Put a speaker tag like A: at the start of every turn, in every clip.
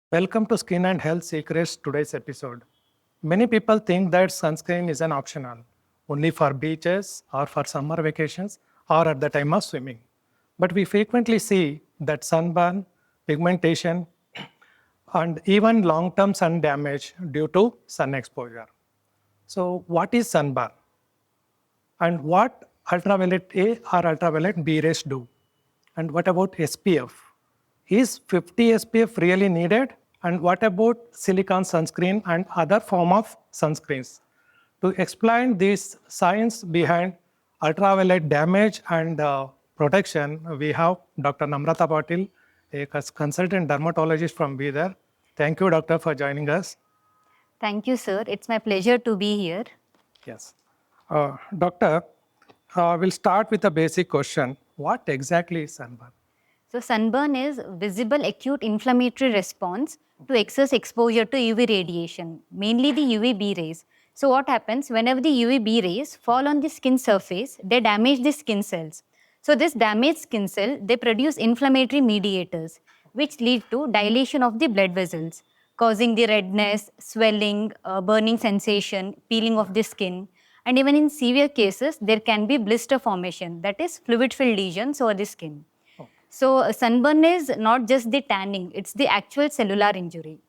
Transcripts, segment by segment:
A: Welcome to Skin and Health Secrets today's episode. Many people think that sunscreen is an optional, only for beaches or for summer vacations or at the time of swimming. But we frequently see that sunburn, pigmentation, and even long term sun damage due to sun exposure. So, what is sunburn? And what ultraviolet A or ultraviolet B rays do? And what about SPF? Is 50 SPF really needed? And what about silicone sunscreen and other form of sunscreens? To explain this science behind ultraviolet damage and protection, we have Dr. Namrata Patil, a consultant dermatologist from Bidar. Thank you, doctor, for joining us.
B: Thank you, sir. It's my pleasure to be here.
A: Yes. Doctor, we'll start with a basic question. What exactly is sunburn?
B: So, sunburn is visible acute inflammatory response to excess exposure to UV radiation, mainly the UVB rays. So, what happens whenever the UVB rays fall on the skin surface, they damage the skin cells. So, this damaged skin cell, they produce inflammatory mediators, which lead to dilation of the blood vessels, causing the redness, swelling, burning sensation, peeling of the skin. And even in severe cases, there can be blister formation, that is fluid-filled lesions over the skin. So, sunburn is not just the tanning, it's the actual cellular injury.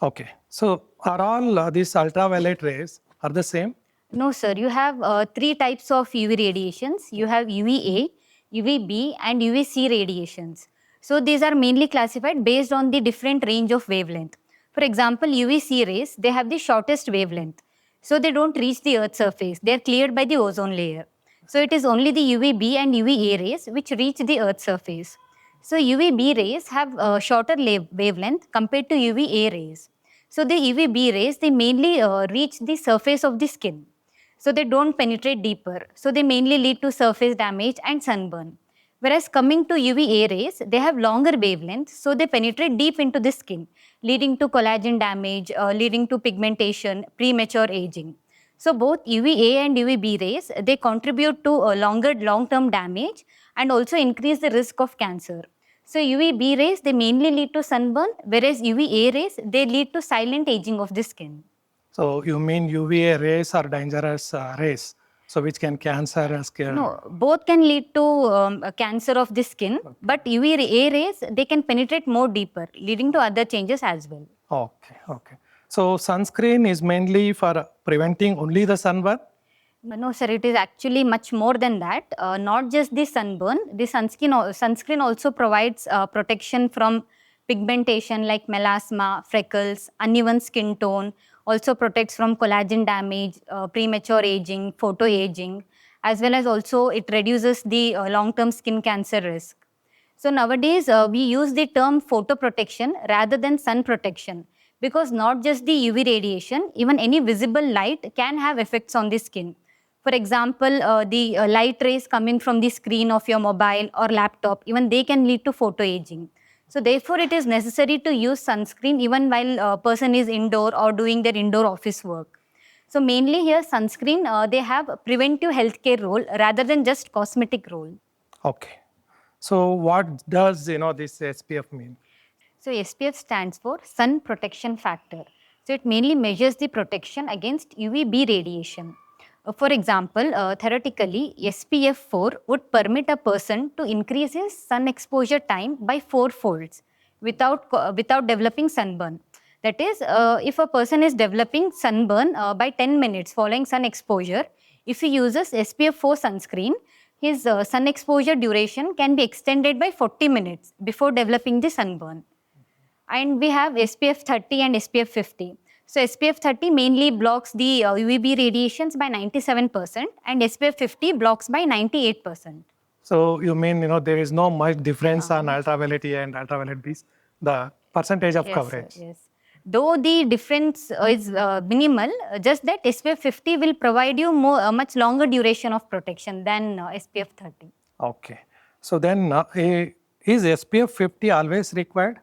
A: Okay. So are all these ultraviolet rays are the same?
B: No, sir, you have three types of UV radiations. You have UVA, UVB, and UVC radiations. So, these are mainly classified based on the different range of wavelength. For example, UVC rays, they have the shortest wavelength. So, they don't reach the Earth's surface. They are cleared by the ozone layer. So, it is only the UVB and UVA rays which reach the Earth's surface. So, UVB rays have a shorter wavelength compared to UVA rays. So, the UVB rays, they mainly reach the surface of the skin. So, they don't penetrate deeper. So, they mainly lead to surface damage and sunburn. Whereas coming to UVA rays, they have longer wavelength, so they penetrate deep into the skin, leading to collagen damage, leading to pigmentation, premature aging. So both UVA and UVB rays, they contribute to a longer long-term damage and also increase the risk of cancer. So UVB rays, they mainly lead to sunburn, whereas UVA rays, they lead to silent aging of the skin.
A: So you mean UVA rays are dangerous rays, so which can cancer scare?
B: No, both can lead to a cancer of the skin, but UVA rays, they can penetrate more deeper, leading to other changes as well.
A: Okay, okay. So sunscreen is mainly for preventing only the sunburn?
B: No, sir, it is actually much more than that. Not just the sunburn, the sunscreen also provides protection from pigmentation like melasma, freckles, uneven skin tone, also protects from collagen damage, premature aging, photo aging, as well as also it reduces the long-term skin cancer risk. So nowadays, we use the term photoprotection rather than sun protection because not just the UV radiation, even any visible light can have effects on the skin. For example, the light rays coming from the screen of your mobile or laptop, even they can lead to photoaging. So therefore, it is necessary to use sunscreen even while a person is indoor or doing their indoor office work. So mainly here, sunscreen, they have a preventive healthcare role rather than just cosmetic role.
A: Okay. So what does this SPF mean?
B: So SPF stands for Sun Protection Factor. So it mainly measures the protection against UVB radiation. For example, theoretically, SPF 4 would permit a person to increase his sun exposure time by 4 folds without developing sunburn. That is, if a person is developing sunburn by 10 minutes following sun exposure, if he uses SPF 4 sunscreen, his sun exposure duration can be extended by 40 minutes before developing the sunburn. And we have SPF 30 and SPF 50. So SPF 30 mainly blocks the UVB radiations by 97% and SPF 50 blocks by 98%.
A: So you mean there is no much difference on ultraviolet A and ultraviolet B, the percentage of
B: Yes,
A: coverage?
B: sir, yes. Though the difference is minimal, just that SPF 50 will provide you a much longer duration of protection than SPF 30.
A: Okay. So then is SPF 50 always required?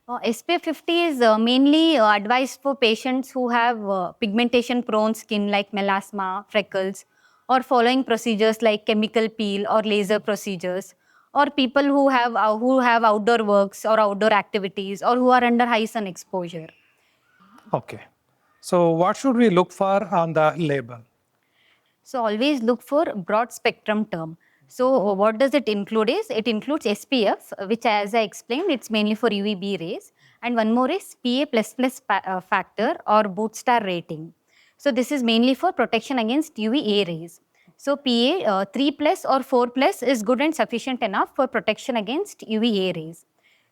B: SPF 50 is mainly advised for patients who have pigmentation prone skin like melasma, freckles, or following procedures like chemical peel or laser procedures, or people who have outdoor works or outdoor activities, or who are under high sun exposure.
A: Okay. So what should we look for on the label?
B: So always look for broad spectrum term. So what does it include is, it includes SPF, which as I explained, it's mainly for UVB rays. And one more is PA++ factor or boot star rating. So this is mainly for protection against UVA rays. So PA 3 plus or 4 plus is good and sufficient enough for protection against UVA rays.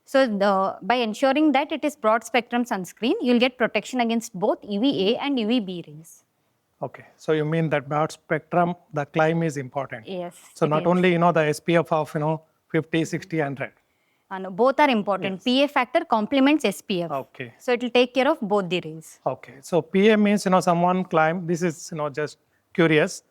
B: So by ensuring that it is broad spectrum sunscreen, you'll get protection against both UVA and UVB rays.
A: Okay. So you mean that broad spectrum, the claim is important.
B: Yes,
A: So
B: it
A: not
B: is.
A: only, the SPF of, 50, 60, 100.
B: No, both are important.
A: Yes.
B: PA factor complements SPF.
A: Okay.
B: So it will take care of both the rays.
A: Okay. So PA means, someone climb, this is, just curious.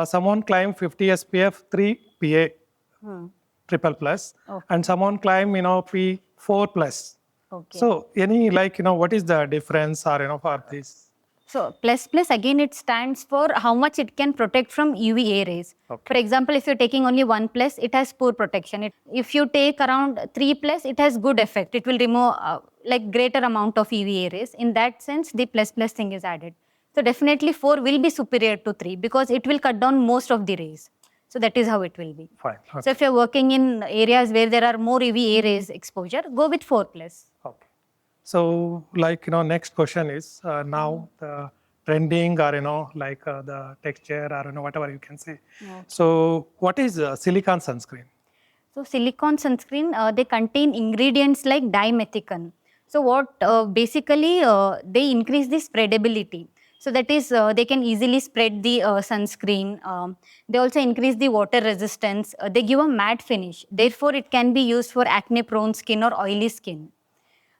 A: Someone climb 50 SPF, 3 PA triple plus,
B: Okay.
A: and someone climb, P4 plus.
B: Okay.
A: So any what is the difference or, for this?
B: So plus again, it stands for how much it can protect from UVA rays.
A: Okay.
B: For example, if you're taking only 1 plus, it has poor protection. If you take around 3 plus, it has good effect. It will remove like greater amount of UVA rays. In that sense, the plus thing is added. So definitely 4 will be superior to 3 because it will cut down most of the rays. So that is how it will be.
A: Fine. Okay.
B: So if you're working in areas where there are more UVA rays exposure, go with 4 plus.
A: Okay. So, next question is now the trending or, the texture or, whatever you can say.
B: Okay.
A: So, what is silicone sunscreen?
B: So silicone sunscreen, they contain ingredients like dimethicone. So what basically they increase the spreadability. So that is they can easily spread the sunscreen. They also increase the water resistance. They give a matte finish. Therefore, it can be used for acne prone skin or oily skin.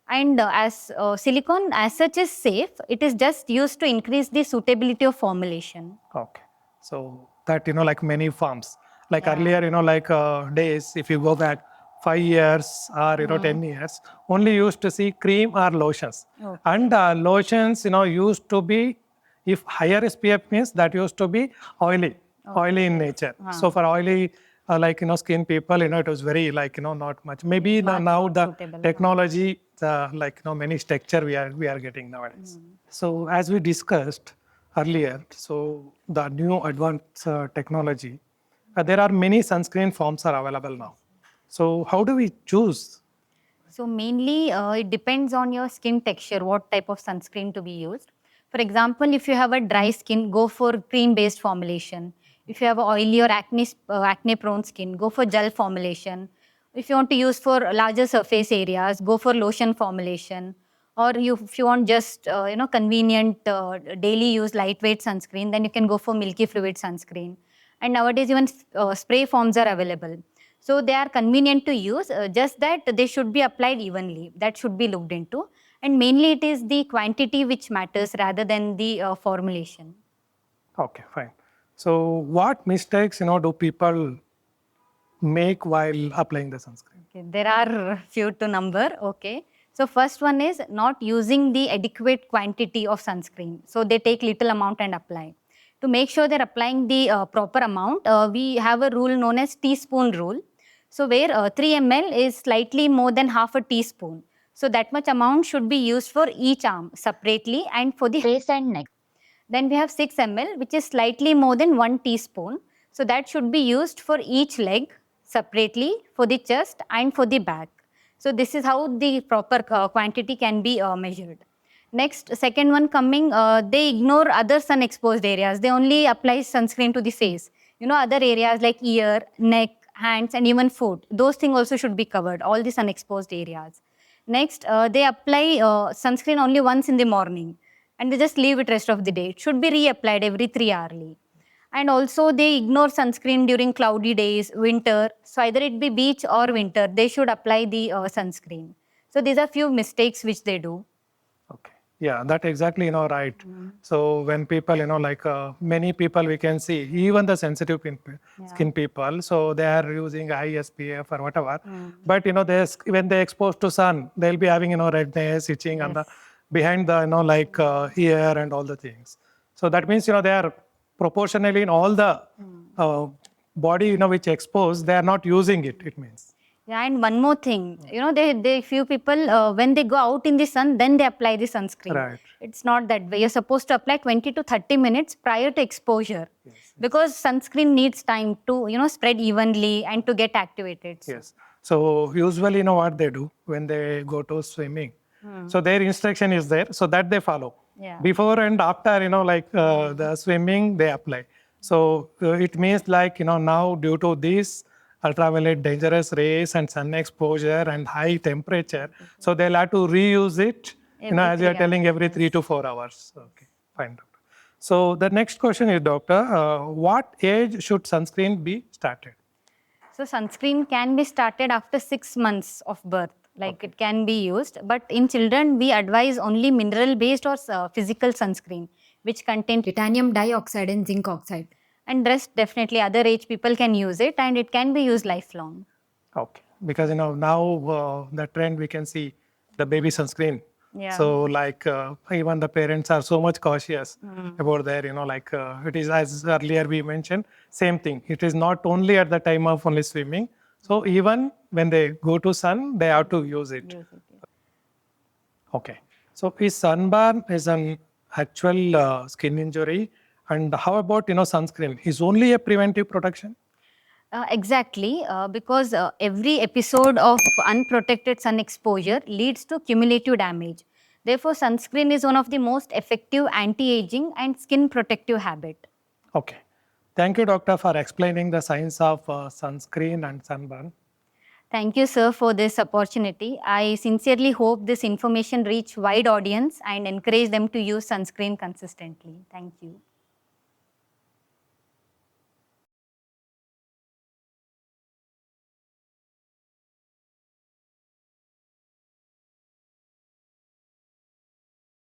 B: And as silicone as such is safe, it is just used to increase the suitability of formulation.
A: Okay. So, that, like many farms, like
B: Yeah.
A: earlier, days, if you go back 5 years or, 10 years, only used to see cream or lotions.
B: Okay.
A: And lotions, used to be, if higher SPF means that used to be oily in nature. So for oily, skin people, it was very not much. Maybe now
B: not
A: the
B: suitable.
A: technology, many texture we are getting nowadays. So as we discussed earlier, so the new advanced technology, there are many sunscreen forms are available now. So how do we choose?
B: So mainly it depends on your skin texture, what type of sunscreen to be used. For example, if you have a dry skin, go for cream-based formulation. If you have oily or acne-prone skin, go for gel formulation. If you want to use for larger surface areas, go for lotion formulation. Or if you want just convenient daily use lightweight sunscreen, then you can go for milky fluid sunscreen. And nowadays even spray forms are available. So they are convenient to use, just that they should be applied evenly. That should be looked into. And mainly it is the quantity which matters rather than the formulation.
A: Okay, fine. So what mistakes, do people make while applying the sunscreen?
B: Okay, there are few to number. Okay. So first one is not using the adequate quantity of sunscreen. So they take little amount and apply. To make sure they're applying the proper amount, we have a rule known as teaspoon rule. So where 3 ml is slightly more than half a teaspoon. So that much amount should be used for each arm separately and for the face and neck. Then we have 6 ml, which is slightly more than 1 teaspoon. So that should be used for each leg separately, for the chest and for the back. So this is how the proper quantity can be measured. Next, second one coming, they ignore other sun exposed areas. They only apply sunscreen to the face. Other areas like ear, neck, hands, and even foot. Those things also should be covered, all the sun exposed areas. Next, they apply sunscreen only once in the morning and they just leave it rest of the day. It should be reapplied every 3 hourly. And also they ignore sunscreen during cloudy days, winter. So either it be beach or winter, they should apply the sunscreen. So these are few mistakes which they do.
A: Okay. Yeah, that exactly, right. So when people, many people we can see, even the sensitive skin people, so they are using high SPF or whatever. But, when they expose to sun, they'll be having, redness, itching on the behind the, ear and all the things. So that means, they are proportionally in all the body, which exposed, they are not using it, it means.
B: Yeah, and one more thing, they few people when they go out in the sun, then they apply the sunscreen.
A: Right.
B: It's not that way. You're supposed to apply 20 to 30 minutes prior to exposure, because sunscreen needs time to spread evenly and to get activated.
A: Yes. So usually, what they do when they go to swimming. So their instruction is there, so that they follow.
B: Yeah.
A: Before and after, the swimming, they apply. So it means like, now due to this ultraviolet dangerous rays and sun exposure and high temperature, so they'll have to reuse it, as you are telling, every 3 to 4 hours. Okay, fine, doctor. So the next question is, doctor, what age should sunscreen be started?
B: So sunscreen can be started after 6 months of birth. It can be used, but in children we advise only mineral based or physical sunscreen which contain titanium dioxide and zinc oxide. And rest, definitely other age people can use it, and it can be used lifelong.
A: Okay, because now the trend we can see the baby sunscreen.
B: Yeah.
A: So even the parents are so much cautious about their, it is as earlier we mentioned, same thing. It is not only at the time of only swimming. So even when they go to sun, they have to use it. Okay. So is sunburn is an actual skin injury, and how about sunscreen? Is only a preventive protection?
B: Exactly, because every episode of unprotected sun exposure leads to cumulative damage. Therefore, sunscreen is one of the most effective anti-aging and skin protective habit.
A: Okay. Thank you, doctor, for explaining the science of sunscreen and sunburn.
B: Thank you, sir, for this opportunity. I sincerely hope this information reach wide audience and encourage them to use sunscreen consistently. Thank you.